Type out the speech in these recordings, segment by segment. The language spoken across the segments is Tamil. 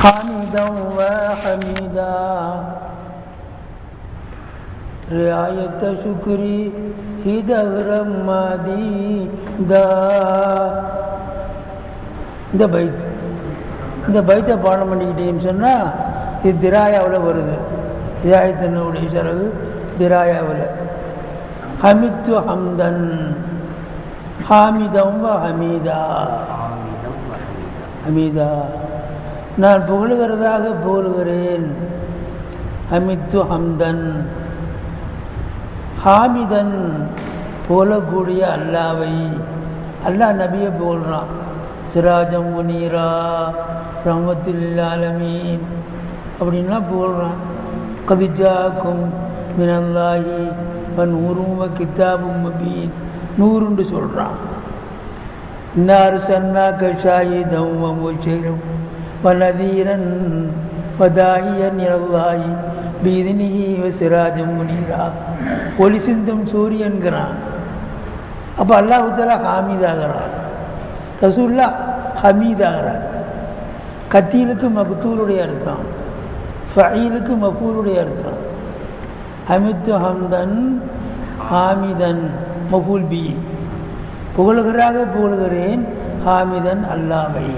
حامدا وحميدا رعاية شكري دهرا مديدا. இந்த பைத்தை பாடம் பண்ணிக்கிட்டேன்னு சொன்னால் இது திராயாவில் வருது. திராயத்தினுடைய செலவு திராயாவில். ஹமித்து ஹம்தன் ஹாமிதம் ஹமீதா. ஹமீதா நான் புகழுகிறதாக புகழுகிறேன். ஹமித்து ஹம்தன் ஹாமிதன் புகழக்கூடிய அல்லாவை. அல்லாஹ் நபியை புகழ்றான். சிராஜம் முனீரா ரஹ்மத்துல் ஆலமீன் அப்படின்லாம் புகழ்றான். கதிஜாக்கும் மினல்லாஹி வநூரும் வ கிதாபும் முபீன் நூறுண்டு சொல்கிறான். இன்னார் சன்னாக ஷாஹிதம் வ முபஷிரன் வ நதீரன் வ தாயியன் இலல்லாஹி பீதினிஹி வ சிராஜம் முனீரா. ஒளி சிந்தும் சூரியன்கிறான். அப்போ அல்லாஹ் தஆலா ஹாமிதாகிறான். ரசூல்லா ஹமீதாகிறார். கத்தீலுக்கு மக்தூலுடைய அர்த்தம், ஃபஈலுக்கு மஃபூலுடைய அர்த்தம். ஹமித்து ஹம்தன் ஹாமிதன் மஃபூல் பி. புகழுகிறாக புகழுகிறேன் ஹாமிதன் அல்லாவை.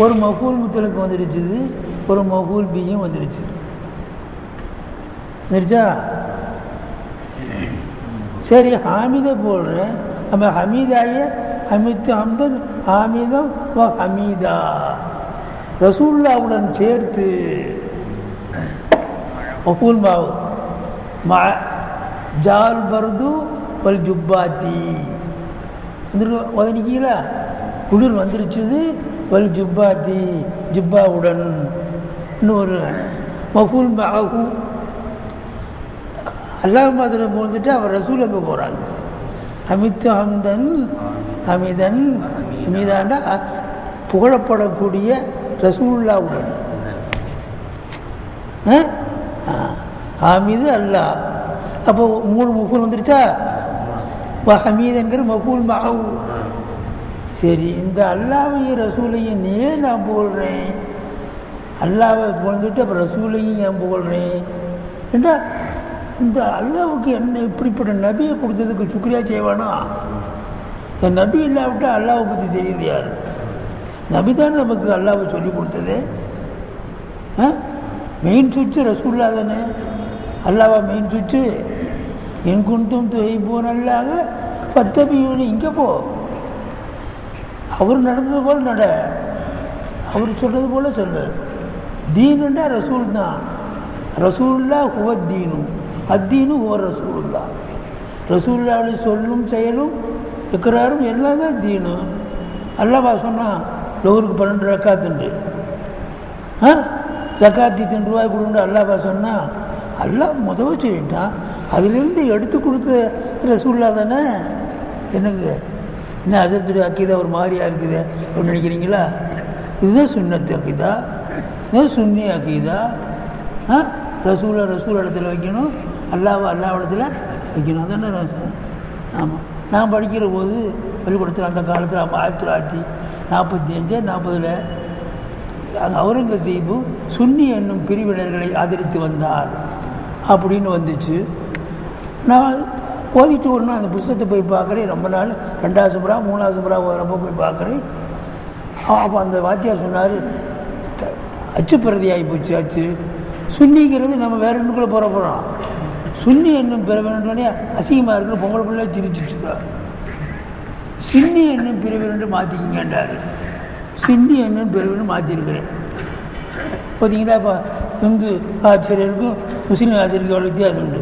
ஒரு மஃபூல் முத்தலுக்கு வந்துருச்சுது, ஒரு மஃபூல் பியும் வந்துருச்சு. வந்துருச்சா? சரி, ஹாமிதை போடுறேன். நம்ம ஹமீதாய ஹமித்து ஹம்தன் ஹாமிதம் வ ஹமீதா ரசூல்லாவுடன் சேர்த்து மஃபூல் மாவு ஜால் பர்து வல் ஜுப்பாத்தி ஒதனிக்கீங்களா? குளிர் வந்துருச்சுது. வல் ஜுப்பாத்தி ஜுப்பாவுடன். இன்னொரு மஃபூல் மாவு அல்லாஹ் மாதிரி போந்துட்டு அவர் ரசூல் அங்கே போகிறாங்க. ஹமித்து ஹம்தன் ஹமிதன் ஹமீதாண்டா புகழப்படக்கூடிய ரசூலுல்லாவுடன். ஹாமிது அல்லாஹ். அப்போ 3 மஃபூல் வந்துருச்சா? ஹமீதன்கிற மஃபூல் மஅவு. சரி, இந்த அல்லாவையும் ரசூலையும் ஏன் நான் புகழ்கிறேன்? அல்லாவை புகழ்ந்துட்டு அப்புறம் ரசூலையும் ஏன் புகழ்கிறேன் என்றால், இந்த அல்லாவுக்கு என்ன இப்படிப்பட்ட நபியை கொடுத்ததுக்கு சுக்ரியா செய்வானா? இந்த நபி இல்லாவிட்டால் அல்லாவை பற்றி தெரியுது யார்? நபி தான் நமக்கு அல்லாவை சொல்லி கொடுத்தது. மெயின் சுவிட்சு ரசூல்லா தானே. அல்லாவா மெயின் சுவிட்சு? என் குந்தும் துறை போனல்லாக 10 பியூனு இங்கே போ. அவர் நடந்தது போல் நட, அவர் சொல்கிறது போல சொல்லு. தீனுண்டா ரசூல் தான். ரசூல்லா ஹுவ தீனும் அத்தீனு ஹுவ ரசூலுல்லா. ரசூலுல்லாவுடைய சொல்லும் செயலும் இக்ராரும் எல்லாம் தான் தீனு. அல்லாஹ் சொன்னான் லோருக்கு 12 ரக்காத்துண்டு. ஜக்காத்தி 10 ரூபாய் கொடுண்டு அல்லாஹ் சொன்னான். அல்லாஹ் முதவ சொல்லிட்டான். அதிலிருந்து எடுத்து கொடுத்த ரசூல்லா தானே. எனக்கு என்ன அசத்துடைய அக்கீதா ஒரு மாதிரியாக இருக்குது அப்படின்னு நினைக்கிறீங்களா? இதுதான் சுன்னத்து அக்கீதா, இதுதான் சுன்னி அக்கீதா. ரசூலை ரசூல் இடத்துல வைக்கணும், அல்லாவை அல்லா இடத்துல வைக்கணும். அதானே ரசூல். ஆமாம், நான் படிக்கிற போது பள்ளிக்கூடத்தில் அந்த காலத்தில் 1945 40 அவுரங்கசீபு சுன்னி என்னும் பிரிவினர்களை ஆதரித்து வந்தார் அப்படின்னு வந்துச்சு. நான் ஓதிட்டு ஒன்று அந்த புத்தகத்தை போய் பார்க்குறேன். ரொம்ப நாள் 2வது முறை 3வது முறை ரொம்ப போய் பார்க்குறேன். அப்போ அந்த வாத்தியார் சொன்னார், அச்சு பிரதி ஆகி போச்சு. அச்சு சுன்னிங்கிறது நம்ம வேற இன்னுக்குள்ளே போகிறோம். சுன்னி என்னும் பிரிவினே அசிங்கமாக இருக்கிற பொங்கல் பிள்ளை சிரிச்சிச்சுதா. சின்னி என்னும் பிரிவினு மாற்றிக்கிங்கன்றார். சின்னி என்னும் பிரிவினு மாற்றிருக்கிறேன். பார்த்தீங்கன்னா இப்போ இந்து ஆசிரியருக்கும் முஸ்லீம் ஆசிரியருக்கும் எவ்வளோ வித்தியாசம் உண்டு.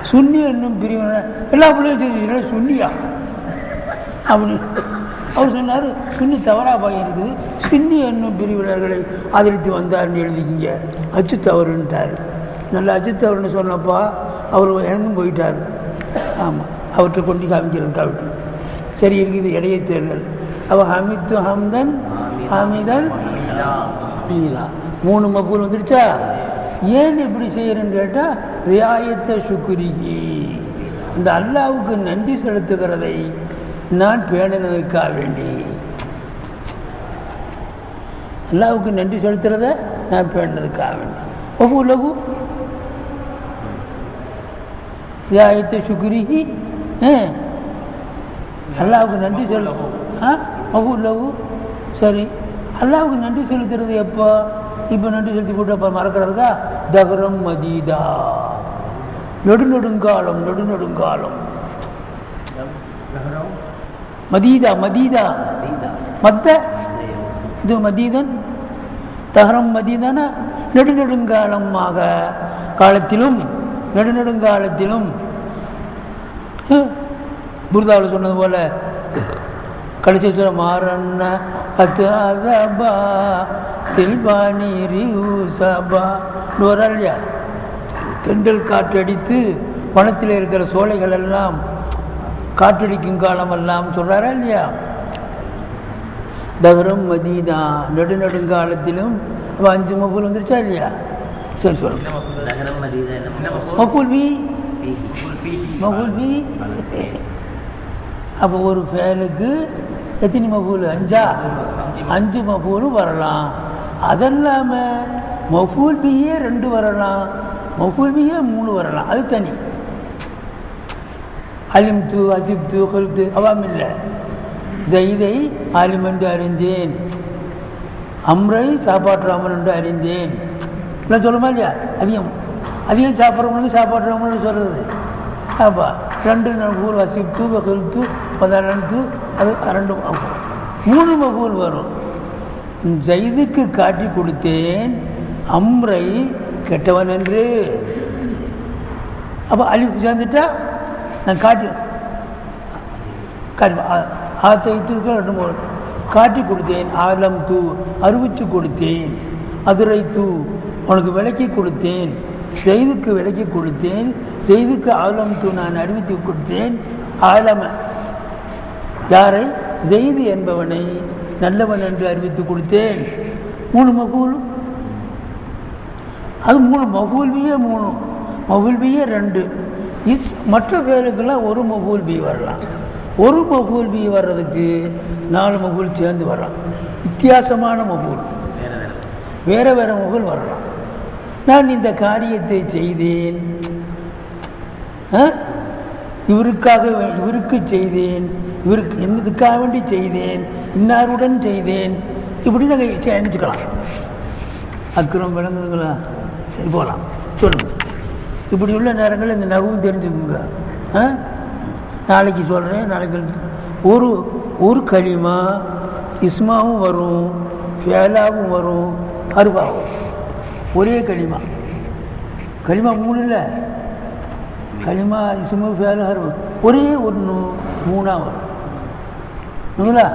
சுன்னி என்னும் பிரிவினை எல்லா பிள்ளையும் தெரிஞ்சு சுன்னியா அப்படின்னு அவர் சொன்னார். சுன்னி தவறாக பாயிருக்குது, சுன்னி என்னும் பிரிவினர்களை ஆதரித்து வந்தார்னு எழுதிக்கிங்க, அச்சு தவறுன்ட்டார். நல்லா அச்சு தவறுன்னு சொன்னப்பா அவர் இறந்தும் போயிட்டார். ஆமாம், அவற்றை கொண்டு காமிக்கிறதுக்காக சரி இருக்குது இடையே தேர்தல். அவள் ஹமித்து ஹம்தன் ஹமிதன் 3 மஃபூல் வந்துடுச்சா? ஏன் இப்படி செய்யறேன்னு கேட்டால், ரியாயத்தை சுக்ரிஹி, இந்த அல்லாவுக்கு நன்றி செலுத்துகிறதை நான் பேணினதற்காக வேண்டி. அல்லாவுக்கு நன்றி செலுத்துறத நான் பேண்டதுக்காக வேண்டும். ஒவ்வொரு லகு யாயத்தை சுக்ரிஹி அல்லாவுக்கு நன்றி ஒவ்வொரு லகு. சரி, அல்லாவுக்கு நன்றி செலுத்துறது எப்போ? இப்போ நன்றி செலுத்தி போட்டு அப்போ மறக்கிறதா? தகரம் மதீதா, நெடுநெடுங்காலம் நெடுநெடுங்காலம். மதீதா மதீதா மத்த இது மதீதன் தகரம் மதீதான நெடுநெடுங்காலமாக காலத்திலும் நெடுநெடுங்காலத்திலும் புர்தாவில் சொன்னது போல கடைசி சொல்ல மாறன்ன அத்தபா தில்பானி ரியூசபா இல்லையா? தெண்டல் காற்றடித்து வனத்தில் இருக்கிற சோலைகள் எல்லாம் காற்றடிக்கும் காலம் எல்லாம் சொல்றாரா இல்லையா? தகரம் மதீதா நெடுநெடுங்காலத்திலும் 5 மஃபூல் வந்துருச்சா இல்லையா? சரி சொல்லுங்க. மஃபூல் பி மஃபூல் பி. அப்போ ஒரு ஃபேலுக்கு எத்தனை மஃபூல்? 5 மஃபூல் வரலாம். அதெல்லாமல் மஃபூல் பியே 2 வரலாம், மஃபூல் பியே 3 வரலாம். அது தனி. அலிம்து அசிப்து கல்து அவாம் இல்லை. ஜெயிதை ஆலிம் என்று அறிந்தேன், அம்ரை சாப்பாட்டுறாமல் என்று அறிந்தேன். இல்லை சொல்லுமா இல்லையா? அதிகம் சாப்பிட்றவங்களுக்கு சாப்பாட்டுறாமல் சொல்கிறது. அப்பா 2 மஃபூல் அசிப்து கல்து 12 அது 2 3 மஃபூல் வரும். ஜெயிதுக்கு காட்டி கொடுத்தேன் அம்ரை கெட்டவன் என்று. அப்போ அலிஃப் சேர்ந்துட்டா நான் காட்டி கொடுத்தேன். ஆலம் தூ அறிவிச்சு கொடுத்தேன். அதுரை தூ உனக்கு விளக்கி கொடுத்தேன். ஜெயிதுக்கு விளக்கி கொடுத்தேன். ஜெயிதுக்கு ஆலம் தூ நான் அறிவித்து கொடுத்தேன். ஆலம யாரை? ஜெயிது என்பவனை நல்லவன் என்று அறிவித்து கொடுத்தேன். 3 மஃபூல். அது 3 மஃபூல் பியே 3 மஃபூல் பியே 2. மற்ற பேருக்கெல்லாம் 1 மஃபூல் பி வரலாம். 1 மஃபூல் பி வர்றதுக்கு 4 மஃபூல் சேர்ந்து வரலாம். வித்தியாசமான மஃபூல், வேறு வேறு மஃபூல் வரலாம். நான் இந்த காரியத்தை செய்தேன், இவருக்கு செய்தேன், இவருக்கு என்னதுக்காக வேண்டி செய்தேன், இன்னாருடன் செய்தேன், இப்படி நாங்கள் நினச்சிக்கலாம். அக்கிரம் விளங்குதுங்களா? சரி, போகலாம். சொல்லுங்கள். இப்படி உள்ள நேரங்களில் இந்த நகவும் தெரிஞ்சுக்குங்க. நாளைக்கு சொல்கிறேன். நாளைக்கு ஒரு கலிமா இஸ்மாவும் வரும், ஃபேலாவும் வரும், ஹர்ஃபாவும். ஒரே கலிமா 3 இல்லை. கலிமா இஸ்மு ஃபேலு ஹர்ஃபு ஒரே 1 3ஆக வரும். இல்லைங்களா?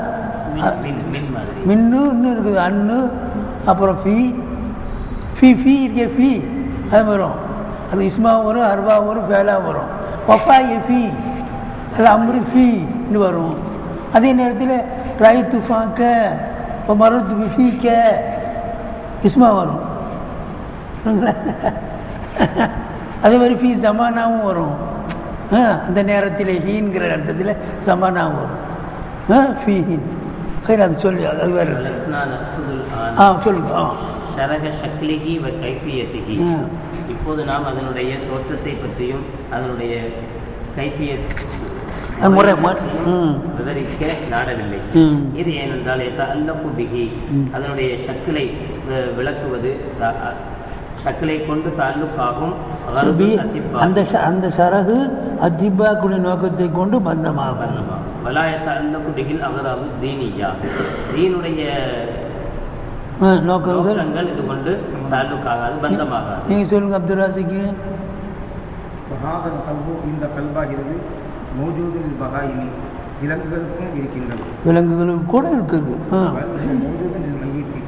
மின்னு இன்னும் இருக்குது. அன்னு அப்புறம் ஃபீ இருக்கே, ஃபீ அது வரும். அது இஸ்மாவும் வரும், ஹர்ஃபாவும் வரும், ஃபேலாவும் வரும். வஃபா எஃபி அது அம்ரு ஃபீன்னு வரும். அதே நேரத்தில் ராய் துஃபாக்க மருத்து ஃபீக்க இஸ்மா வரும். அதே மாதிரி ஃபீ சமானாவும் வரும். அந்த நேரத்தில் ஹீன்கிற அர்த்தத்தில் சமானாவும் வரும். ஃபீஹின் சரி, அது சொல்லி அது வேறு சொல்லுங்க. இப்போது நாம் அதனுடைய தோற்றத்தை பற்றியும் அதனுடைய முறை விவரிக்க நாடவில்லை. இது ஏனென்றால் அதனுடைய சக்கிலை விளக்குவது, சக்கிலை கொண்டு தாலுக்காகும். அந்த சரகு அதிபாக்குடைய நோக்கத்தை கொண்டு பந்தமாகும். தீனுடைய நோக்கங்கள் இது கொண்டு தாலுக்காகாது, பந்தமாகாது. நீங்க சொல்லுங்க அப்துல் ராசிக்கு. இந்த கல்பாகிறது மௌஜூதில் பகாயினி விலங்குகளுக்கும் இருக்கின்றது. விலங்குகளுக்கு கூட இருக்குது. மௌஜூதில் மையீட்டு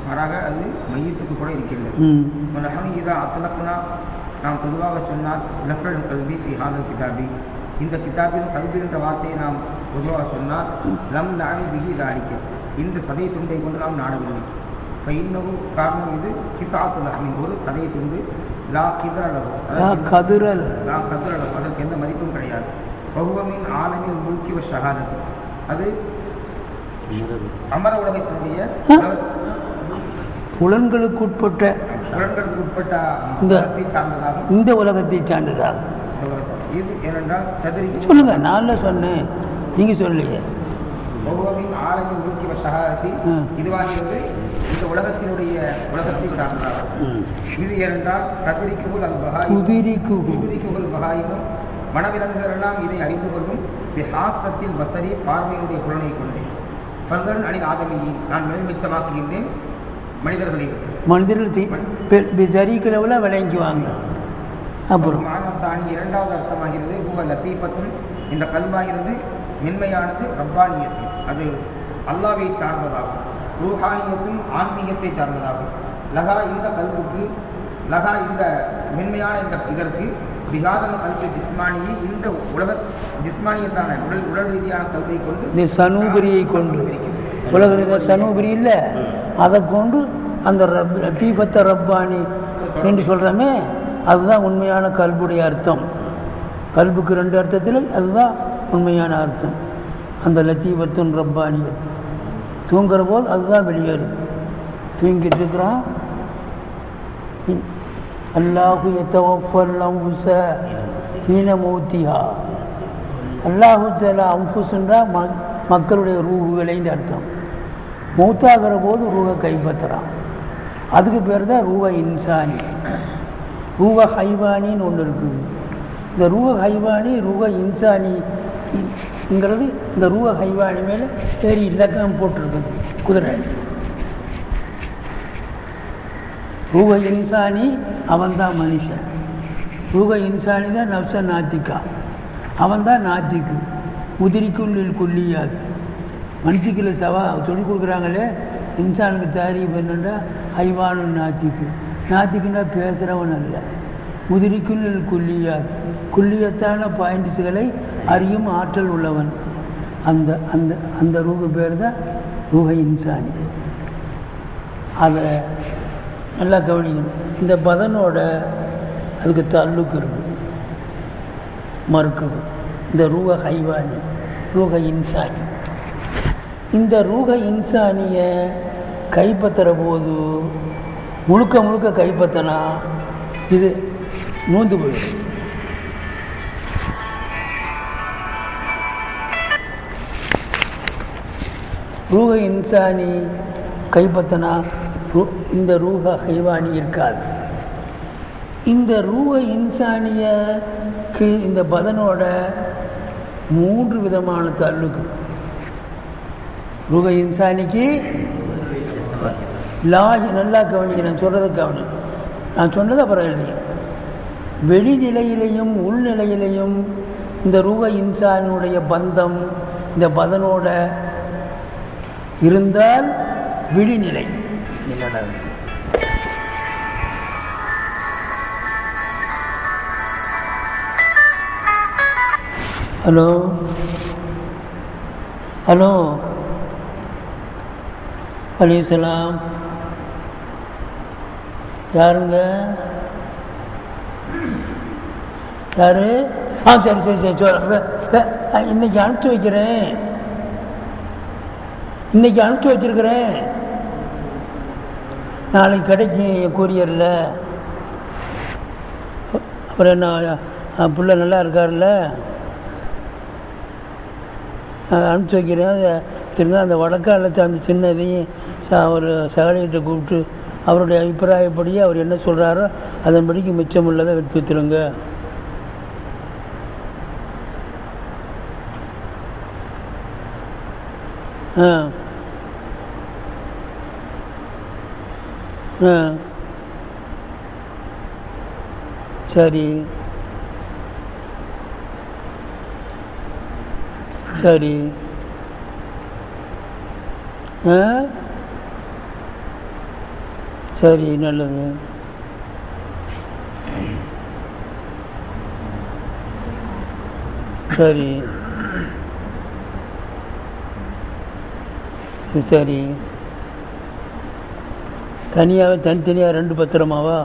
மாறாக அது மையத்துக்கு கூட இருக்கின்றது. இதா அத்தலப்புனா நாம் பொதுவாக சொன்னால் லஃபல் கல்வி ஹாதல் கிதாபி, இந்த கிதாபின் கல்வி என்ற வார்த்தையை நாம் பொதுவாக சொன்னால் லம் நாடி பிகி தாரிக்க, இந்த சதை துண்டை கொண்டு நாம் நாடவில்லை. இப்போ இன்னமும் காரணம் இது கிதாத்துல் அஹ்மின், ஒரு சதை துண்டு. லா கிதரளவு, அதற்கு எந்த மதிப்பும் கிடையாது. பகுவமின் ஆலமின் முல்கி வ ஷஹாதத், அது அமர உலகத்தினுடைய புலன்களுக்கு உட்பட்ட இந்த உலகத்தை சார்ந்ததாகும். இந்த உலகத்தை சார்ந்ததாகும். இது ஏனென்றால் தத்ரீக்கு சொல்லுங்க, நான் சொன்னேன், நீங்க சொல்லலையே. ஒவ்வொருவின் ஆலமின் நூக்கி வசகாதி இதுவாகிறது இந்த உலகத்தை சார்ந்ததாகும். இது ஏனென்றால் கதிரிக்குகள் அது குதிரிக்குகள் பகாயினும் மனவிலங்குகள் எல்லாம் இதை அறிந்து கொள்ளும் ஹாஸ்தத்தில் வசரி பார்வையினுடைய புலனை கொண்டேன். பங்கன் அணி ஆதமியை நான் மேல்மிச்சமாக்குகின்றேன் மனிதர்கள் சரிக்கிறவள விளங்கிக்குவாங்க. அப்புறம் மானத்தானி இரண்டாவது அர்த்தமாகிறது லத்தீபத்தும் இந்த கல்வாகிறது மென்மையானது ரப்பானியத்து அது அல்லாவை சார்ந்ததாகும். ரூஹானியத்தும் ஆன்மீகத்தை சார்ந்ததாகும். லகா இந்த கல்வுக்கு லகா இந்த மென்மையான இதற்கு பிகாதல் கல்வி ஜிஸ்மானியை இந்த உலக ஜிஸ்மானியத்தான உடல் ரீதியான கல்வியை கொண்டு இந்த சனூபரியை கொண்டு உலக ரீதியாக சனூபரி இல்லை அதை கொண்டு அந்த லத்தீபத்த ரப்பானி என்று சொல்கிறோமே அதுதான் உண்மையான கல்புடைய அர்த்தம். கல்புக்கு 2 அர்த்தத்தில் அதுதான் உண்மையான அர்த்தம். அந்த லத்தீபத்தும் ரப்பானியத்து தூங்குற போது அதுதான் வெளியேறுது. தூங்கிட்டு இருக்கிறான். அல்லாஹு யத்தவஃபல் அன்ஃபுஸ ஹீன மௌத்திஹா. அல்லாஹு தஆலா அன்ஃபுஸ்ன்றா மக்களுடைய ரூஹுகளைன்னு அர்த்தம். மௌத்தாகிற போது ரூஹை கைப்பற்றுறான். அதுக்கு பேர் தான் ரூஹ இன்சானி. ரூஹ ஹைவானின்னு ஒன்று இருக்குது. இந்த ரூஹ ஹைவானி ரூஹ இன்சானிங்கிறது இந்த ரூஹ ஹைவானி மேலே சரி இலக்கம் போட்டிருக்குது குதிரை. ரூஹ இன்சானி அவன்தான் மனுஷன். ரூஹ இன்சானி தான் நப்ச நாத்திகா, அவன்தான் நாத்திக்கு. உதிரிக்குள்ளில் கொல்லியாத்து மனுஷிக்கில் சொல்லிக் கொடுக்குறாங்களே இன்சானுக்கு தாரீஃப் என்னென்னா ஹைவானு நாத்திக்குன்னா பேசுகிறவன் அல்ல. உதிரிக்குள்ளில் குல்லியத்தான பாயிண்ட்ஸுகளை அறியும் ஆற்றல் உள்ளவன். அந்த அந்த அந்த ரூஹு பேர் தான் ரூஹ இன்சானி. அதை நல்லா கவனிக்கணும். இந்த பதனோட அதுக்கு தல்லுக்கு இருக்குது மறுக்கவு. இந்த ரூஹ ஹைவானி ரூஹ இன்சானி. இந்த ரூஹ இன்சானியை கைப்பற்றுற போது முழுக்க கைப்பற்றினா இது நூந்து போயிடும். ரூஹ இன்சானி கைப்பற்றினா இந்த ரூஹ ஹைவானி இருக்காது. இந்த ரூஹ இன்சானியக்கு இந்த பதனோட 3 விதமான தல்லுக்கு. ரூஹ இன்சானிக்கு நல்லா கவனிக்க, நான் சொல்கிறத கவனி. நான் சொன்னதை பரவாயில்லையே. வெளிநிலையிலையும் உள்நிலையிலையும் இந்த ரூஹ இன்சானுடைய பந்தம் இந்த பதனோட இருந்தால் விழிநிலை என்னடா. ஹலோ ஹலோ அலைஹிஸ்ஸலாம். யாருங்க? யாரு? சரி இன்னைக்கு அனுப்பிச்சி வைக்கிறேன். இன்னைக்கு அனுப்பிச்சி வச்சிருக்கிறேன். நாளைக்கு கிடைக்கும் கூரியரில். அப்புறம் என்ன பிள்ளை நல்லா இருக்கார்ல? அனுப்பிச்சி வைக்கிறேன். திரும்ப அந்த வடக்காலத்தை அந்த சின்னதையும் ஒரு சகலையிட்ட கூப்பிட்டு அவருடைய அபிப்பிராயப்படி அவர் என்ன சொல்கிறாரோ அதன்படிக்கு மிச்சம் உள்ளதை எடுத்து வச்சுருங்க. சரி சரி. சரி நல்லது. சரி சரி. தனித்தனியாக 2 பத்திரமாவா?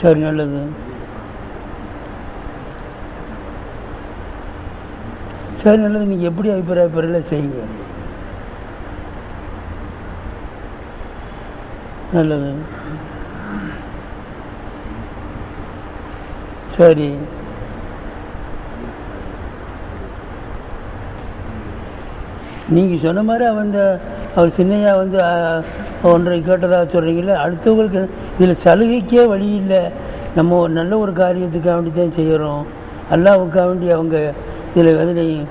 சரி நல்லது. சரி நல்லது. நீங்கள் எப்படி அபிப்பிராயப்படல செய்யுங்க. நல்லது. சரி. நீங்கள் சொன்ன மாதிரி அவர் சின்னையா 1.5 கேட்டதாக சொல்கிறீங்களே, அடுத்தவங்களுக்கு இதில் சலுகைக்கே வழி இல்லை. நம்ம ஒரு நல்ல ஒரு காரியத்துக்காக வேண்டி தான் செய்கிறோம். அல்லாவுக்காக வேண்டி அவங்க இதில் எதுலையும்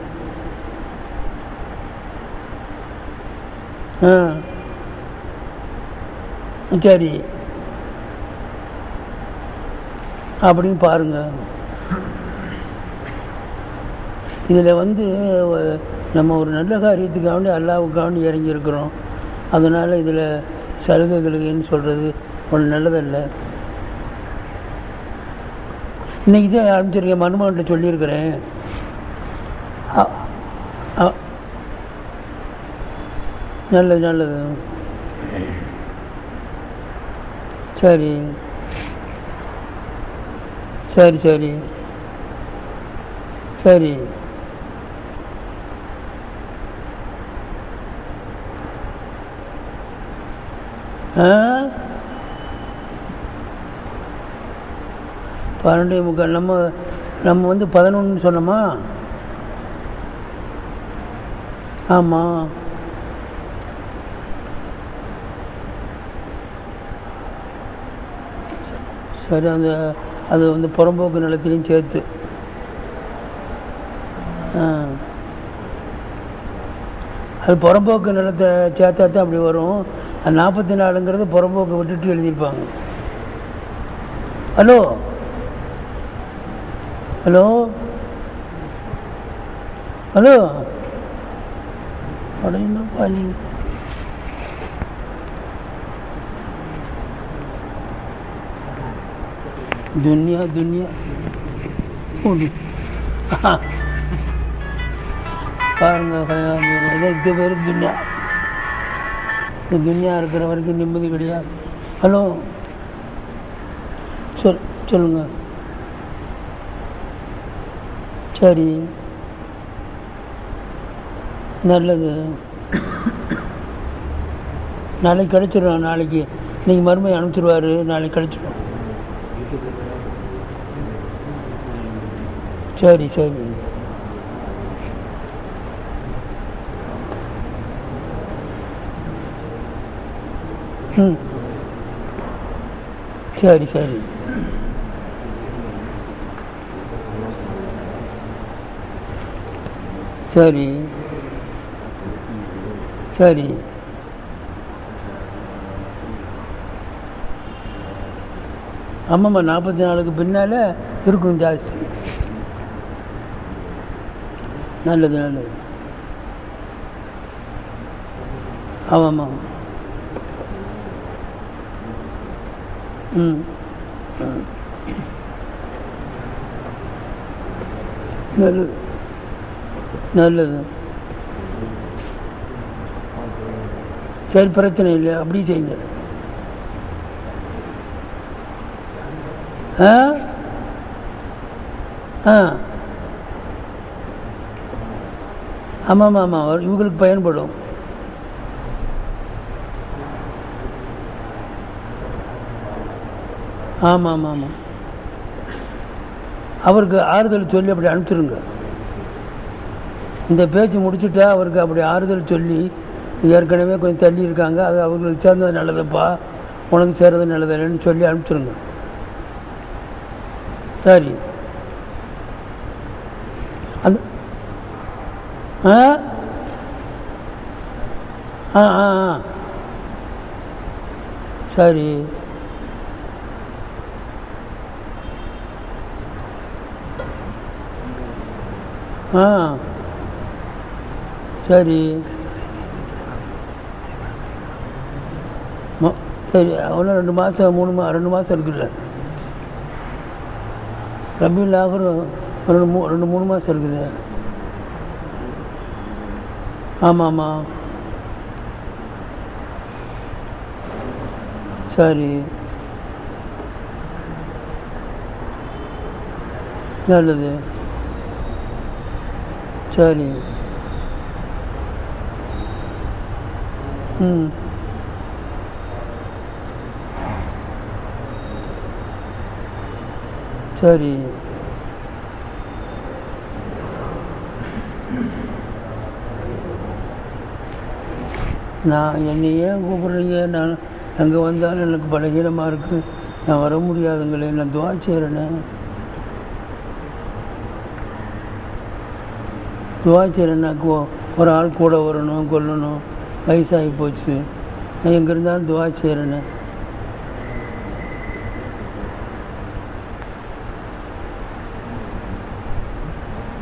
சரி அப்படின்னு பாருங்க. இதில் நம்ம ஒரு நல்ல காரியத்துக்காக வேண்டி அல்லாவுக்காக வேண்டி இறங்கியிருக்கிறோம். அதனால் இதில் சலுகைகளுக்குன்னு சொல்கிறது ஒன்று நல்லதல்ல. இன்றைக்கி தான் ஆரம்பிச்சிருக்கேன், மருமகன்கிட்ட சொல்லியிருக்கிறேன். நல்லது நல்லது. சரி சரி சரி சரி. ஆ 12:45. நம்ம 11 சொன்னோமா? ஆமாம். சரி. அது புறம்போக்கு நிலத்திலையும் சேர்த்து. அது புறம்போக்கு நிலத்தை சேர்த்தா தான் அப்படி வரும். அது 44ங்கிறது புறம்போக்கு விட்டுட்டு எழுதியிருப்பாங்க. ஹலோ ஹலோ ஹலோ அப்படின்னா दुनिया दुनिया இதுக்கு பேர் துன்யா. துன்யா இருக்கிற வரைக்கும் நிம்மதி கிடையாது. ஹலோ சொல்லுங்க. சரி நல்லது. நாளைக்கு கிடச்சிடும். நாளைக்கு இன்னைக்கு மறுமையை அனுப்பிச்சிடுவார். நாளைக்கு கிடச்சிடும். சரி சரி. சரி சரி. சரி சரி. ஆமாம்மா, 44க்கு பின்னால் இருக்கும் ஜாஸ்தி. நல்லது நல்லது. ஆமாம்மா. நல்லது நல்லது. சரி, பிரச்சனை இல்லை. அப்படி செய்யுங்க. ஆ ஆ ஆமாம் ஆமாம், இவங்களுக்கு பயன்படும். ஆமாம் ஆமாம் ஆமாம். அவருக்கு ஆறுதல் சொல்லி அப்படி அனுப்பிச்சிருங்க. இந்த பேச்சு முடிச்சுட்டா அவருக்கு அப்படி ஆறுதல் சொல்லி, ஏற்கனவே கொஞ்சம் தள்ளி இருக்காங்க, அது அவங்களுக்கு சேர்ந்தது நல்லதுப்பா, உனக்கு சேர்றது நல்லதில்லைன்னு சொல்லி அனுப்பிச்சிருங்க. சரி. அந்த ஆ ஆ ஆ ஆ சரி. ஆ சரி சரி. அவ்வளோ 2 மாதம் 2 மாதம் இருக்குல்ல. ரபியுல் ஆஹிர் 2-3 மாதம் இருக்குது. ஆமாம் ஆமாம். சரி நல்லது. சரி. சரி. நான் என்னை ஏன் கூப்பிட்றீங்க? நான் அங்கே வந்தாலும் எனக்கு பலகீனமாக இருக்குது, நான் வர முடியாதுங்களே, நான் துவா செய்கிறேனே. துவா செய்கிறேன்னாக்கு ஒரு ஆள் கூட வரணும், கொல்லணும், வயசாகி போச்சு, நான் எங்கே இருந்தாலும் துவா செய்கிறேனே.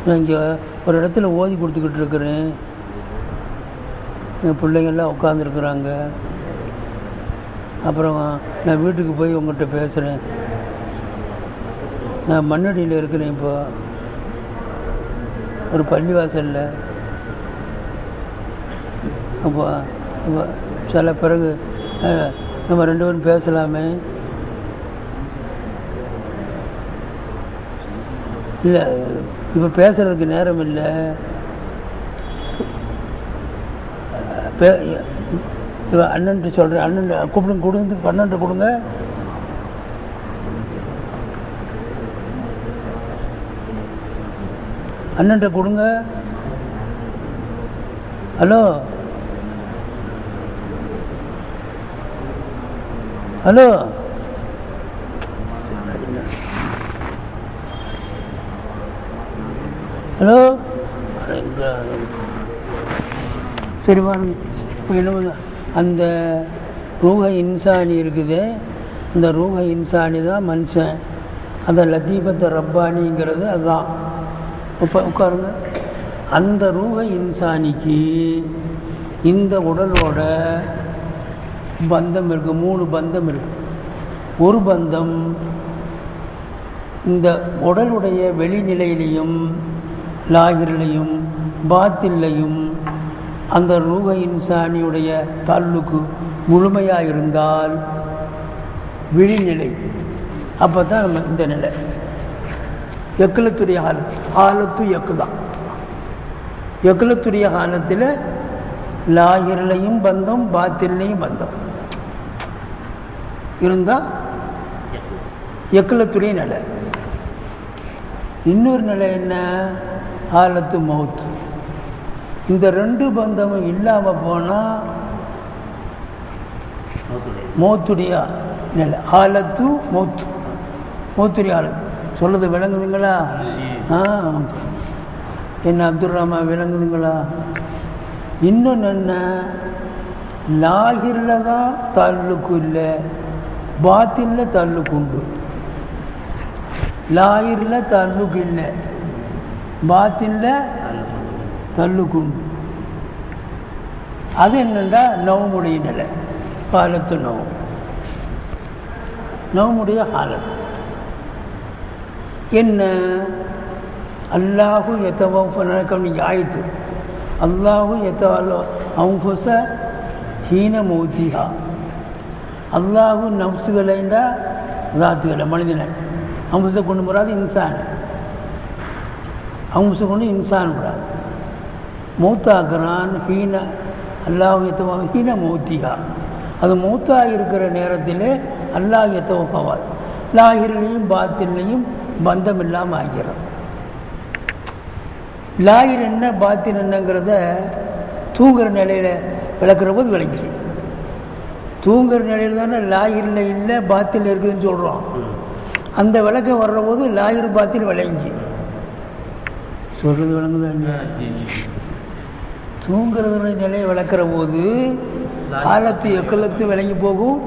நான் இங்கே ஒரு இடத்துல ஓதி கொடுத்துக்கிட்டு இருக்கிறேன், என் பிள்ளைங்கள்லாம் உட்காந்துருக்குறாங்க. அப்புறம் நான் வீட்டுக்கு போய் உங்கள்கிட்ட பேசுகிறேன். நான் மண்ணடியில் இருக்கிறேன், இப்போ ஒரு பள்ளிவாசலில். அப்போ சில பிறகு நம்ம 2 பேரும் பேசலாமே? இல்லை, இப்போ பேசுகிறதுக்கு நேரம் இல்லை. அண்ணன்ட்டு சொல்கிறேன், அண்ணன் கூப்பிடுங்க, கொடுங்க, அண்ணன்ட்டு கொடுங்க. அண்ணன்ட்ட கொடுங்க. ஹலோ ஹலோ ஹலோ சரி வாங்க. என்ன அந்த ரூஹ இன்சானி இருக்குது, அந்த ரூஹ இன்சானி தான் மனுஷன். அந்த லத்தீபத்தை ரப்பானிங்கிறது அதுதான். இப்போ உட்காருங்க. அந்த ரூஹ இன்சானிக்கு இந்த உடலோட பந்தம் இருக்குது, 3 பந்தம் இருக்குது. ஒரு பந்தம் இந்த உடலுடைய வெளிநிலையிலையும் லாகிரிலையும் பாத்திலையும் அந்த ரூஹ இன்சானியுடைய தாலுக்கு முழுமையாக இருந்தால் விழிநிலை, அப்போ தான் நம்ம இந்த நிலை. எக்குலத்துடைய ஆலத்து எக்கு தான். எக்குலத்துடைய காலத்தில் லாகிரிலையும் பந்தம் பாத்திலையும் பந்தம் இருந்தால் எக்குலத்துடைய நிலை. இன்னொரு நிலை என்ன? ஆலத்து மௌத்து. இந்த 2 பந்தமும் இல்லாமல் போனால் மௌத்துடைய நிலை. ஆலத்து மௌத்து, மௌத்துடைய ஆலத்து. சொல்றது விளங்குதுங்களா? என்ன அப்துல் ரஹ்மான் விளங்குதுங்களா? இன்னொன்று என்ன? லாகிரில் தான் தாலுக்கு இல்லை, பாத்தினில் தாலுக்கு உண்டு. லாகிரில் தாலுக்கு இல்லை, பாத்தினில் தாலுக்கு உண்டு. அது என்னென்னா நவமுடைய நிலை, காலத்து நவமுடைய காலத்து. என்ன? அல்லாஹு எத்தவஃபனக்கும் ஆயிடுத்து. அல்லாஹு எத்தவல்ல அவுஃபுஸ ஹீன மௌத்திஹா. அல்லாஹு நப்சுகளைண்டா தாத்துகளை மனிதனை அவுஃபுஸை கொண்டு போகிறாது இன்சான், அவுஃபுஸை கொண்டு இன்சான் கூடாது. மௌத்தாக்குறான் ஹீன அல்லாஹு எத்தவ ஹீன மௌத்திஹா. அது மௌத்தாக இருக்கிற நேரத்தில் அல்லாஹ் எத்தவஃபாவாது. லாகிரிலையும் பாத்திலையும் பந்தம் இல்லாமல் ஆகிறான். லாகிர் என்ன பாத்தின் என்னங்கிறத தூங்குற நிலையில் விளக்குற போது விளங்கி, தூங்குற நிலையில் தானே லாகிரில் இல்லை பாத்தில் இருக்குதுன்னு சொல்கிறோம். அந்த விளக்க வர்ற போது லாகிர் பாத்தில் விளங்கி சொல்கிறது விளங்குதா? தூங்குறது நிலையை விளக்குற போது காலத்து எக்கலத்து விளங்கி போகும்.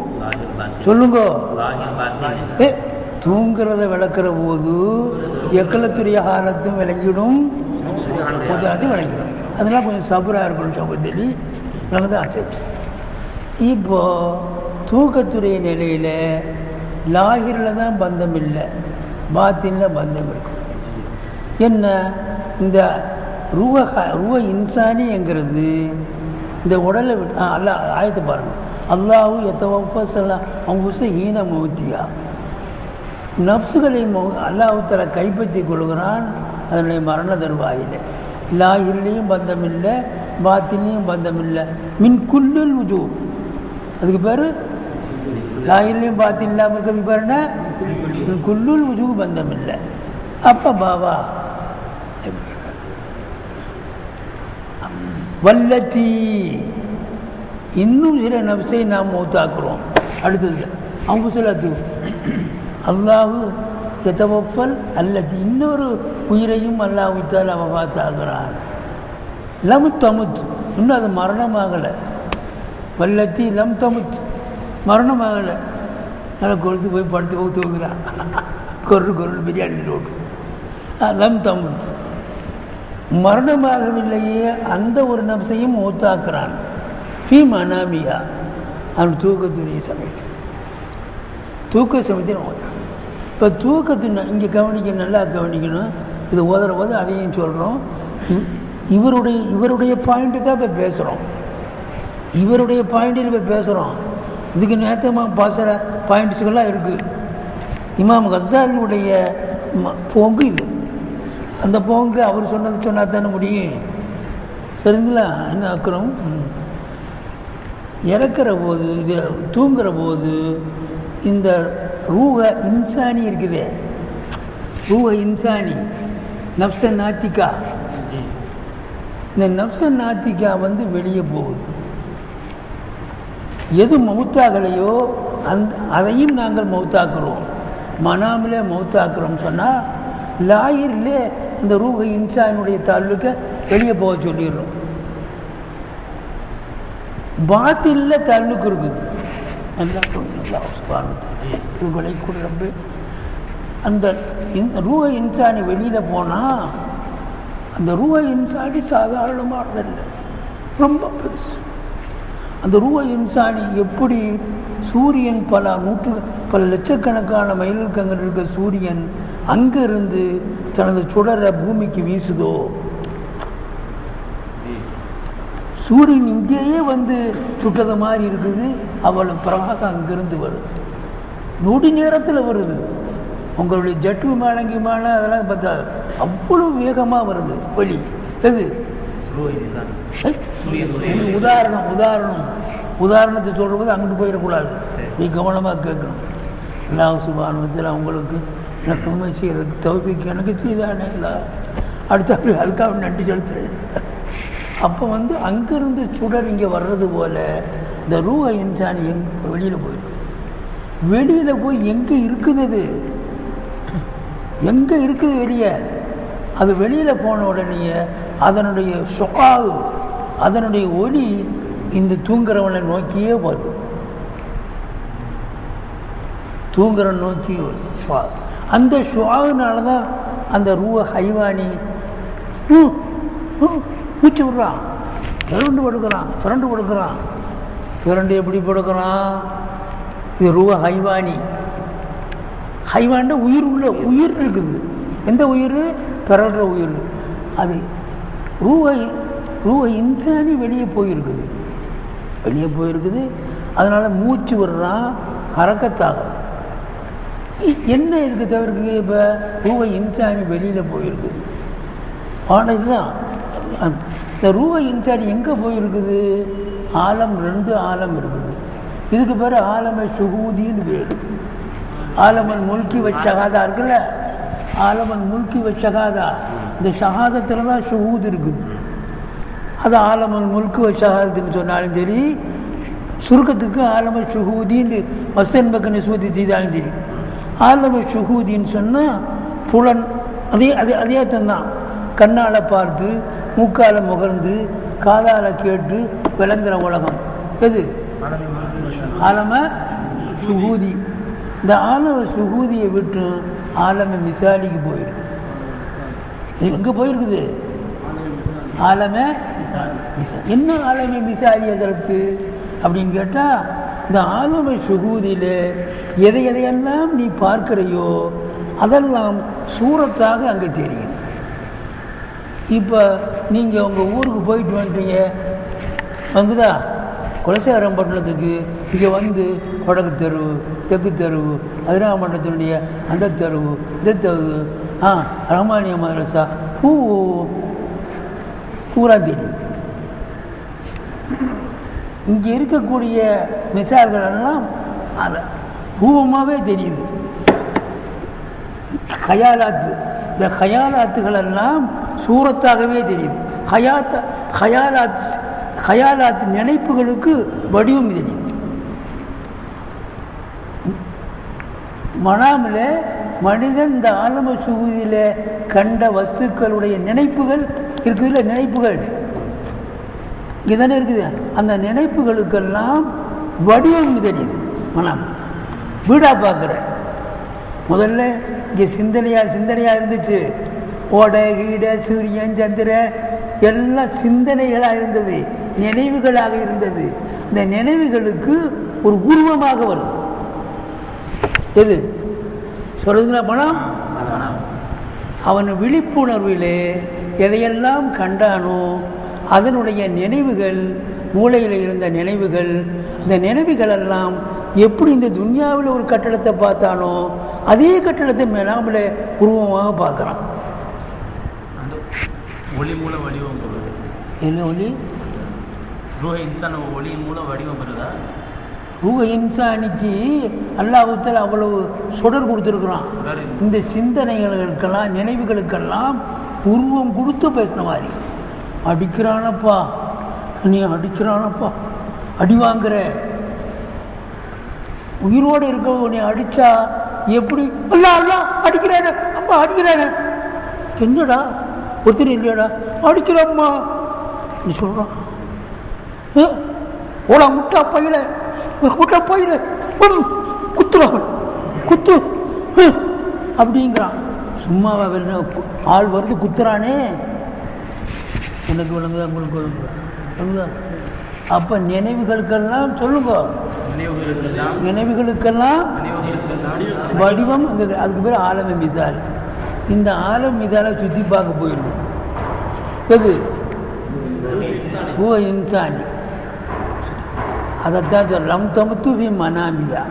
சொல்லுங்க. தூங்குறத விளக்குற போது எக்கலத்துடைய காலத்தும் விளங்கிடும், விளங்கிடும். அதெல்லாம் கொஞ்சம் சபராக இருக்கணும். சபத்தலி விளங்குதான். இப்போ தூக்கத்துடைய நிலையில் லாகிரில் தான் பந்தம் இல்லை, பாத்தினில் பந்தம் இருக்கும். என்ன? இந்த ரூஹ இன்சானிங்கிறது இந்த உடலை விட்டு அல்லா ஆயத்தை பாருங்கள். அல்லாஹு எத்தவஃபஸலாம் அவங்க ஈன மௌத்தியா. நப்சுகளை அல்லாஹ்வுத்தஆலா கைப்பற்றி கொள்கிறான் அதனுடைய மரண தருவாயில். லாகிரிலையும் பந்தம் இல்லை, பாத்திலையும் பந்தம் இல்லை. மின் குல்லில் வஜூத், அதுக்கு பேர் லாயிலையும் பார்த்து இல்லாமல் இருக்கிறது பாருன்னா குல்லுல் உஜூ பந்தம் இல்லை. அப்போ பாவா வல்லத்தி இன்னும் சில நப்சை நாம் மௌத்தாக்குறோம். அடுத்தது அவங்க சிலத்து அல்லாஹு எத்தவப்பல் அல்லத்தி இன்னொரு உயிரையும் அல்லாஹ்வித்தால் அவன் பார்த்தாக்குறான். லம் தமுத் இன்னும் அது மரணமாகலை. வல்லத்தி லம் தமுத் மரணமாகலை. நல்லா கொழுத்து போய் படுத்து போய் தூங்குறான். கொரு பிரியாணி ரோட்டு லம் தமுத் மரணமாகவில்லையே அந்த ஒரு நப்சையும் மௌத்தாக்குறான். ஃபீ மனாமியா அவன் தூக்கத்துடைய சமயத்தில் தூக்க சமயத்தில் மௌத்தான். இப்போ தூக்கத்தின் இங்கே நல்லா கவனிக்கணும். இது ஓதுற போது அதையும் சொல்கிறோம். இவருடைய பாயிண்ட்டு தான் இப்போ பேசுகிறோம். இவருடைய பாயிண்டில் இப்போ பேசுகிறோம். இதுக்கு நேரமாக பேசுகிற பாயிண்ட்ஸுக்கெல்லாம் இருக்குது. இமாம் கஸ்ஸாலியுடைய போங்கு இது. அந்த போங்கு அவர் சொன்னா தானே முடியும். சரிங்களா? என்ன ஆக்கிறோம்? இறக்குற போது இது தூங்குற போது இந்த ரூஹ இன்சானி இருக்குதே, ரூஹ இன்சானி நப்ச நாத்திகா, இந்த நப்ச நாத்திகா வெளியே போகுது. எது மௌத்தாகலையோ அதையும் நாங்கள் மௌத்தாக்குறோம். மனாமிலே மௌத்தாக்குறோம் சொன்னால் லாயிரிலே இந்த ரூஹ இன்சானுடைய தாலுக்க வெளியே போக சொல்லிடுறோம். பாத்தில்ல தாலுக்கு இருக்குது. அந்த ரூஹ இன்சானி வெளியில் போனால் அந்த ரூஹ இன்சானி சாதாரணமானதில்லை, ரொம்ப பெருசு. அந்த ரூஹ இன்சானி எப்படி சூரியன் பல லட்சக்கணக்கான மைல்களுக்கு அங்கே இருக்க சூரியன் அங்கிருந்து தனது சுடரை பூமிக்கு வீசுதோ, சூரியன் இங்கேயே சுட்டது மாதிரி இருக்குது. அவளை பிரகாசம் அங்கிருந்து வருது, நொடி நேரத்தில் வருது. உங்களுடைய ஜட்டு விமானங்கி விமானம் அதெல்லாம் பார்த்தா அவ்வளவு வேகமாக வருது வெளி. எது உதாரணத்தை சொல்கிற போது அங்கிட்டு போயிடக்கூடாது. நீ கவனமாக கேட்கணும். அல்லாஹ் சுப்ஹானஹு வ தஆலா உங்களுக்கு எனக்கு உண்மை செய்யறதுக்கு தௌஃபீக் எனக்கு செய்தானே இல்லை. அடுத்த அப்படி அதுக்காக நன்றி செலுத்துறேன். அப்போ அங்கிருந்து சுடர் இங்கே வர்றது போல் இந்த ரூஹ இன்சானி வெளியில் போயிடும். வெளியில் போய் எங்கே இருக்குது, அது எங்கே இருக்குது வெளியே, அது வெளியில் போன உடனே அதனுடைய ஷொகாவு, அதனுடைய ஒளி இந்த தூங்குறவனை நோக்கியே வரும். தூங்குறவன் நோக்கி ஷுவா, அந்த ஷுவாவினால தான் அந்த ரூஹ ஹைவானி பூச்சி விடுறான், பிறண்டு படுக்கிறான். பிறண்டு எப்படி படுக்கிறான்? இது ரூஹ ஹைவானி. ஹைவான்ட உயிர் இருக்குது. எந்த உயிர்? பிறன்ற உயிர். அது ரூஹ இன்சானி வெளியே போயிருக்குது. அதனால மூச்சு விடுறான், ஹரக்கத்தாகும். என்ன இருக்கு தவிர்க்கு? இப்போ ரூஹ இன்சானி வெளியில் போயிருக்குது. ஆனால் இதுதான் இந்த ரூஹ இன்சானி எங்கே போயிருக்குது? ஆலம், 2 ஆலம் இருக்குது. இதுக்கு பேர் ஆலம ஷுஹூதின்னு பேர். ஆலமன் முல்கி வ ஷஹாதா இருக்குல்ல, ஆலமன் முல்கி வ ஷஹாதா, இந்த ஷஹாதத்தில் தான் ஷுஹூத் இருக்குது. அது ஆலமன் முல்கு வ ஷஹாதத்துன்னு சொன்னாலும் சரி, சுருக்கத்துக்கு ஆலம ஷுஹூதின்னு மஸ்தன் பக்க நிஸ்வதி செய்தாலும் சரி. ஆலம ஷுஹூதின்னு சொன்னால் புலன், அதே தான். கண்ணால் பார்த்து, மூக்கால் முகர்ந்து, காதால் கேட்டு விளங்குற உலகம் எது? ஆலம சுகூதி. இந்த ஆலம சுகூதியை விட்டு ஆலம மிசாலிக்கு போயிருக்கு. எங்கே போயிருக்குது? ஆலம என்ன ஆலம மிசாலி எதற்கு அப்படின்னு கேட்டால், இந்த ஆலம சுகூதியில் எதையெல்லாம் நீ பார்க்கிறையோ அதெல்லாம் சூரத்தாக அங்கே தெரியும். இப்போ நீங்கள் உங்கள் ஊருக்கு போயிட்டு வந்துட்டீங்க, வந்துதா குலசேகரம்பட்டினத்துக்கு இங்கே வடக்கு தெரு, தெற்கு தெரு, அதிராமண்டலத்தினுடைய அந்த தெரு, இந்த தெரு, ரஹ்மானிய மதரசா பூரா தெரியும். இங்கே இருக்கக்கூடிய மிசால்களெல்லாம் அது ரூபமாகவே தெரியுது. ஹயாலாத்து, இந்த ஹயாலாத்துகள் எல்லாம் சூரத்தாகவே தெரியுது. ஹயாலாத்து நினைப்புகளுக்கு வடிவம் தெரியுது. மனாமில் மனிதன் இந்த ஆலம சுகுதியில் கண்ட வஸ்துக்களுடைய நினைப்புகள் இருக்குதுல்ல, நினைப்புகள் இங்கே தானே இருக்குது. அந்த நினைப்புகளுக்கெல்லாம் வடிவம் தெரியுது. மனம் வீடாக பார்க்குற முதல்ல இங்கே சிந்தனையாக இருந்துச்சு. ஓடை கீடை சூரியன் சந்திரன் எல்லாம் சிந்தனைகளாக இருந்தது, நினைவுகளாக இருந்தது. இந்த நினைவுகளுக்கு ஒரு உருவமாக வரும். எது சொல்றதுங்களா? பணம். அவன் விழிப்புணர்விலே எதையெல்லாம் கண்டானோ அதனுடைய நினைவுகள், மூளையில் இருந்த நினைவுகள், இந்த நினைவுகள் எல்லாம் எப்படி இந்த துன்யாவில் ஒரு கட்டடத்தை பார்த்தானோ அதே கட்டடத்தை மேலாமல் உருவமாக பார்க்குறான். ஒளி மூல வடிவம் பெறுது. என்ன ஒளி? ரூஹ இன்சான் ஒளியின் மூலம் வடிவம் பெறுதா? ரூஹ இன்சானிக்கு அல்லாஹ்வுத்தாலா அவ்வளவு சுடர் கொடுத்துருக்குறான். இந்த சிந்தனைகளுக்கெல்லாம் நினைவுகளுக்கெல்லாம் உருவம் கொடுத்து பேசின மாதிரி. அடிக்கிறானப்பா, நீ அடிக்கிறானப்பா, அடி வாங்குற. உயிரோடு இருக்க நீ அடித்தா எப்படி? அல்லா அடிக்கிறான, அப்பா அடிக்கிறான. என்னடா ஒருத்தர் இல்லையாடா? அடிக்கிறம்மா நீ சொல்கிறான். ஓடா முட்டா பையில குத்துறான், குத்து அப்படிங்கிறான். சும்மாவா வேற ஆள் வருது குத்துறானே. எனக்கு விளங்குதா? உங்களுக்கு விளங்குதா? அப்போ நினைவுகளுக்கெல்லாம் சொல்லுங்க, நினைவுகளுக்கெல்லாம் வடிவம். அதுக்கு பேர் ஆலம மிதால். இந்த ஆலம் மிதாலை சுற்றி பார்க்க போயிடும். எது? இன்சானி. அதைத்தான் சொல்லம் தமுத்து மனாமியா.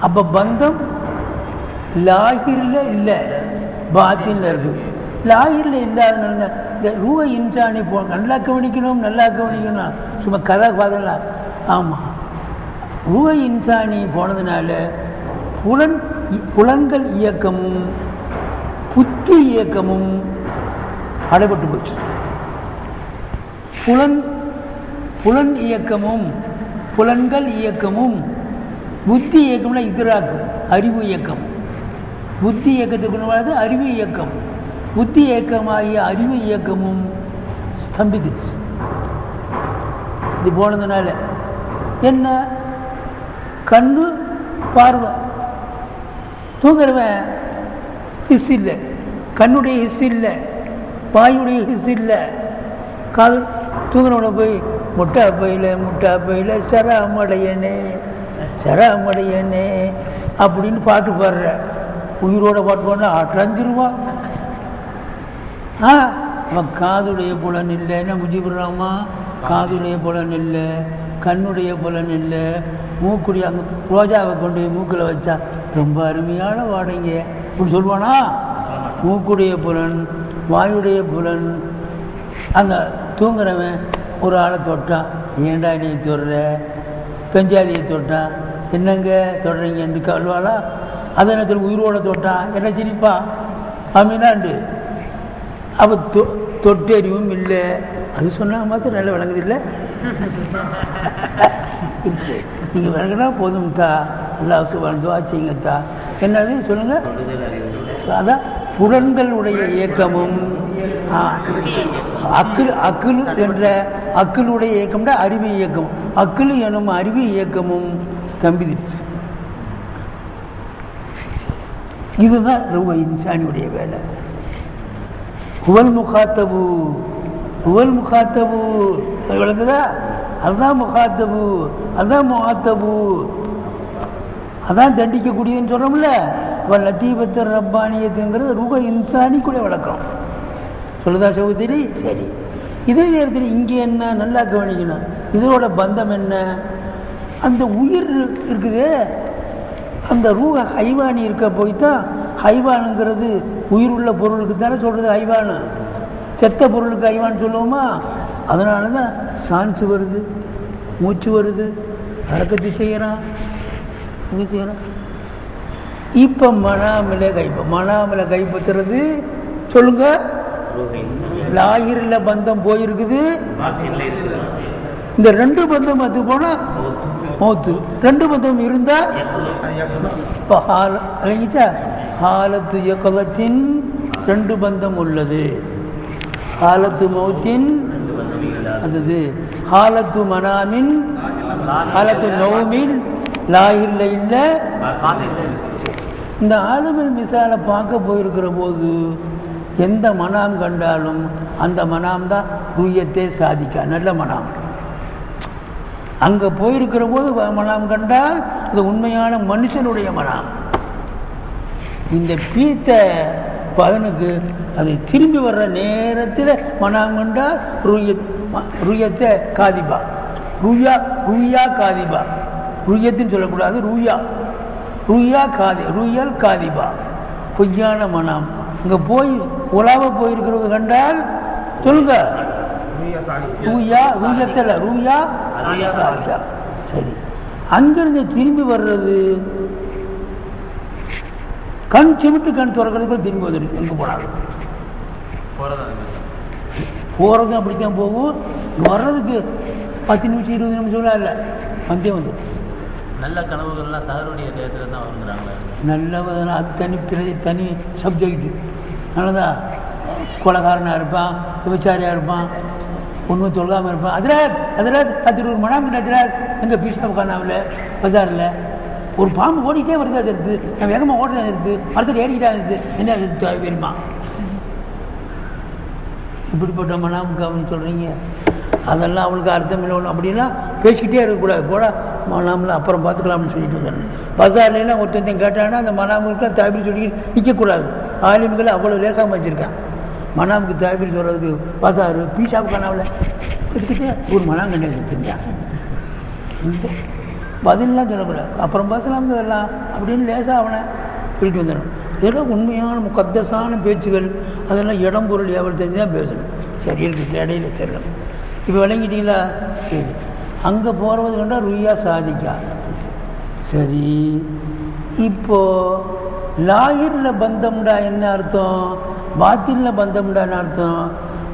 அப்போ பந்தம் லாகிரில் இல்லை, பாத்தின்ல இருக்கு. லாகிரில் இல்லாதனால இந்த ரூஹ இன்சானி நல்லா கவனிக்கணும், நல்லா கவனிக்கணும். சும்மா கதை பாதலாம். ஆமாம், ரூஹ இன்சானி போனதுனால புலன்கள் இயக்கமும் புத்தி இயக்கமும் அடைபட்டு போச்சு. புலன் இயக்கமும் புலன்கள் இயக்கமும் புத்தி இயக்கம்னா இதிராக்கு அறிவு இயக்கம். புத்தி இயக்கத்துக்கு அறிவு இயக்கம். புத்தி இயக்கமாகிய அறிவு இயக்கமும் ஸ்தம்பித்துச்சு. இது போனதுனால என்ன? கண்ணு பார்வை. தூங்குறவன் ஹிஸ் இல்லை, கண்ணுடைய ஹிஸ் இல்லை, வாயுடைய ஹிஸ் இல்லை. காது தூங்குறவனை போய் முட்டா பையில சராமடையனே அப்படின்னு பாட்டு பாடுற. உயிரோட பாட்டு பாடுனா அடைஞ்சிருவான். அவன் காதுடைய புலன் இல்லைன்னா முஜிபுராமா, காதுடைய புலன் இல்லை, கண்ணுடைய புலன் இல்லை, மூக்குடைய அங்கே ரோஜாவை கொண்டு மூக்கில் வச்சா ரொம்ப அருமையான வாடங்க அப்படின்னு சொல்லுவானா? மூக்குடைய புலன், வாயுடைய புலன். அங்கே தூங்குறவன் ஒரு ஆளை தொட்டான், ஏண்டா நீ தொடுற? பெஞ்சாதியை தொட்டான், என்னங்க தொடுறீங்கன்னு கல்வாளா? அதே நேரத்தில் உயிரோட தொட்டான், என்ன சிரிப்பா அமீனாண்டு. அப்போ தொட்டறிவும் இல்லை. அது சொன்னால் மாத்திரம் நல்லா விளங்குது இல்லை? நீங்கள் விளங்குனா போதும்தா, எல்லாம் சுவா செய்யுங்கத்தா. என்னது சொல்லுங்க? அதான் புலன்களுடைய இயக்கமும் அக்குலு என்ற அக்குளுடைய இயக்கம்னா அறிவு இயக்கம். அக்குலு எனும் அறிவு இயக்கமும் ஸ்தம்பிதிச்சு. இதுதான் ரூஹ இன்சானியுடைய வேலை. ஹுவல் முகாத்தபு விளங்குதா? அதுதான் முகாத்தபு, அதுதான் முகாத்தபு, அதான் தண்டிக்கக்கூடியதுன்னு சொல்கிறோம்ல. அவன் லத்தீபத்தர் ரப்பானியத்துங்கிறது ரூஹ இன்சானிக்குடைய விளக்கம். சொல்லுதா சகோதரி? சரி. இதே நேரத்தில் இங்கே என்ன நல்லா கவனிக்கணும். இதோட பந்தம் என்ன? அந்த உயிர் இருக்குதே, அந்த ரூஹ ஹைவானி இருக்க போய்தான். ஹைவானுங்கிறது உயிர் உள்ள பொருளுக்கு தானே சொல்கிறது ஹைவானு. செத்த பொருளுக்கு ஹைவான்னு சொல்லுவோமா? அதனால தான் சான்ஸ் வருது, மூச்சு வருது, அடக்கத்தை செய்கிறான். இப்போ மனாமில் கைப்பற்றுறது சொல்லுங்க. லாஹிரில் பந்தம் போயிருக்குது. இந்த 2 பந்தம் அது போனால் மௌத்து. 2 பந்தம் இருந்தால் இப்போ ஹாலத்து யகலத்தின் 2 பந்தம் உள்ளது. ஹாலத்து மௌத்தின் அது ஹாலத்து மனாமின் ஹாலத்து நௌமின் லாஹிரில் இல்லை. இந்த ஆளுமல் மிசாலை பார்க்க போயிருக்கிற போது எந்த மனாம் கண்டாலும் அந்த மனாம் தான் ரூயத்தை சாதிக்கா. நல்ல மனாம். அங்கே போயிருக்கிற போது மனாம் கண்டால் அது உண்மையான மனுஷனுடைய மனாம். இந்த பீத்த பதனுக்கு அது திரும்பி வர்ற நேரத்தில் மனாம் கண்டால் ரூயத்தை காதிபா. ரூயா காதிபா. ரூயத்தின்னு சொல்லக்கூடாது. ரூயல் காதிபா பொய்யான மனம். இங்கே போய் உலாவ போயிருக்கிறது கண்டால் சொல்லுங்க ரூயா. சரி, அங்கிருந்து திரும்பி வர்றது கண் சிமிட்டு கண் திறக்கிறதுக்கு திரும்பி வந்துருக்கு. எங்கே போனாலும் போகிறதும் அப்படித்தான் போகும். வர்றதுக்கு 10 நிமிஷம் 20 நிமிஷம்லாம் இல்லை, வந்தே வந்துடும். நல்ல கனவுகள்லாம் சகருடைய தேர்தல் தான் வருங்கிறாங்க. நல்ல அது தனி சப்ஜெக்ட். நல்லதா கொலைகாரனாக இருப்பான், விபச்சாரியாக இருப்பான், உண்மை தொழுகாமல் இருப்பான். அதில் 10-20 மணி நேரம் எங்கள் பீஷாப் காணாவில் பஜாரில் ஒரு பாம்பு ஓடிட்டே வருது. அது இருக்குது, நான் வேகமாக ஓடுறேன் இருக்குது, அடுத்தது ஏறிக்கிட்டா இருக்குது. என்ன அது வேணுமா? இப்படிப்பட்ட மனாமுக்கு அப்படின்னு சொல்கிறீங்க. அதெல்லாம் அவளுக்கு அர்த்தம் இல்லை ஒன்று. அப்படின்னா பேசிக்கிட்டே இருக்கக்கூடாது. போட மனாமில் அப்புறம் பார்த்துக்கலாம்னு சொல்லிட்டு வந்தாங்க. பஜார்லாம் ஒருத்தன் கேட்டாங்கன்னா அந்த மனாமுக்கெலாம் தாபீர் சொல்லி நிற்கக்கூடாது. ஆலிம்களை அவ்வளோ லேசாக வச்சுருக்கான். மனாமுக்கு தாபீர் சொல்கிறதுக்கு பஜார் பீஷாப் காணாவில் எடுத்துக்கிட்டு ஒரு மனாம் கண்டு தெரிஞ்சாங்க. பதிலாம் சொல்லக்கூடாது. அப்புறம் பேசலாம் எல்லாம் அப்படின்னு லேசாக அவனை சொல்லிட்டு வந்துடணும். இதெல்லாம் உண்மையான முக்கத்தஸான பேச்சுகள். அதெல்லாம் இடம் பொருள் எவ்வளோ தெரிஞ்சுதான் பேசணும். சரி இருக்கு இடையில செல்லணும். இப்போ விளங்கிட்டீங்களா? சரி, அங்கே போகிறது கண்டா ரூயா சாதிக்கா. சரி, இப்போது லாஹிரில் பந்தம்டா என்ன அர்த்தம்? பாத்தினில் பந்தம்டான்னு அர்த்தம்.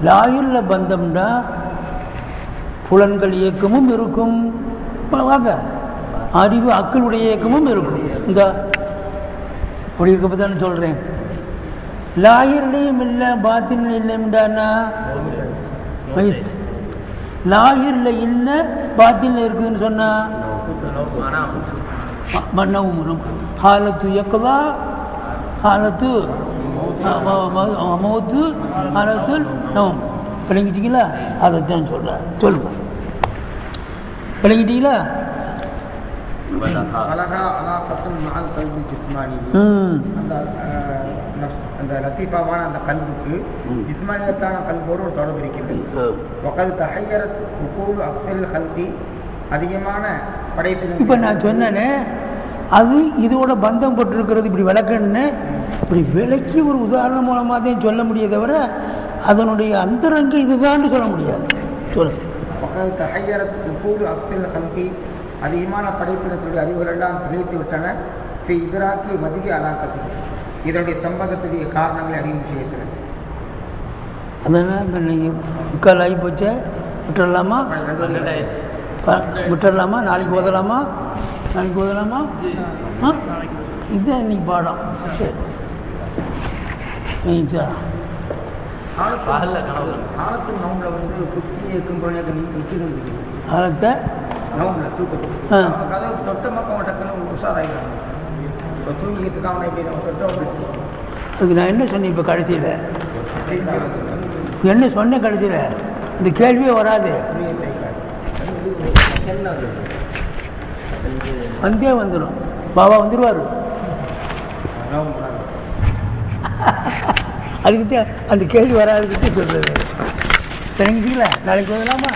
லாஹிரில் பந்தம்டா புலன்கள் இயக்கமும் இருக்கும். வாங்க, அறிவு அக்களுடைய இயக்கமும் இருக்கும். இந்த அப்படி இருக்க பற்றி தானே சொல்கிறேன். லாஹிர்லையும் இல்லை பாத்தினில் இல்லைண்டானா வயசு. லாஹிரில் இல்லை பாத்தினில் இருக்குதுன்னு சொன்னால் ஹாலத்து யக்லா, ஹாலத்து மௌத்து, ஹாலத்து நவும். விளங்கிட்டீங்களா? அதைத்தான் சொல்கிறேன். சொல்லுங்க, விளங்கிட்டீங்களா? அந்த லத்தீஃபாவான அந்த கல்வுக்கு இஸ்மானியத்தான கல்வோடு ஒரு தொடர்பு இருக்கிறது. ஒக்கது தஹையரத் உகூல் அக்ஸல் ஹல்கி, அதிகமான படைப்பு. இப்போ நான் சொன்னேனே, அது இதோட பந்தம் பட்டிருக்கிறது. இப்படி விளக்கணுன்னு இப்படி விளக்கி ஒரு உதாரணம் மூலமாக தான் சொல்ல முடியாது, தவிர அதனுடைய அந்தரங்க இதுதான் சொல்ல முடியாது. சொல்லுங்க. ஒக்கது தஹையரத் உகூல் அக்ஸல் ஹல்கி, அதிகமான படைப்பினத்துடைய அறிவுகளெல்லாம் திளைத்து விட்டன. இதராக்கி மதிய அலாக்கத்து, இதனுடைய சம்பந்தத்துடைய காரணங்களை அறியும் விஷயத்தில். அதனால் நீங்கள் முக்கால் ஆகி போச்சு. விட்டுடலாமா? விட்டுடலாமா? நாளைக்கு ஓதலாமா? நாளைக்கு ஓதலாமா? இதுதான் இன்னைக்கு பாடம். சரி, காலத்து நோம்பில் வந்து குத்தி இருக்கும் காலத்தை நோம்பில் தூக்கத்து கதவு தொட்ட மக்கள் டக்குன்னு உஷாராயிடுறாங்க. இப்போ தூங்கிக்கிறதுக்காக எப்படி நம்ம தொட்ட வந்துச்சு. அதுக்கு நான் என்ன சொன்னேன்? இப்போ கடைசியில் என்ன சொன்னேன்? கடைசியில் இந்த கேள்வியே வராது. வந்தே வந்துடும். பாபா வந்துடுவார். அதுக்கு அந்த கேள்வி வராதுக்கு சொல்கிறது. தெரிஞ்சுங்களா? நாளைக்கு வரலாமா?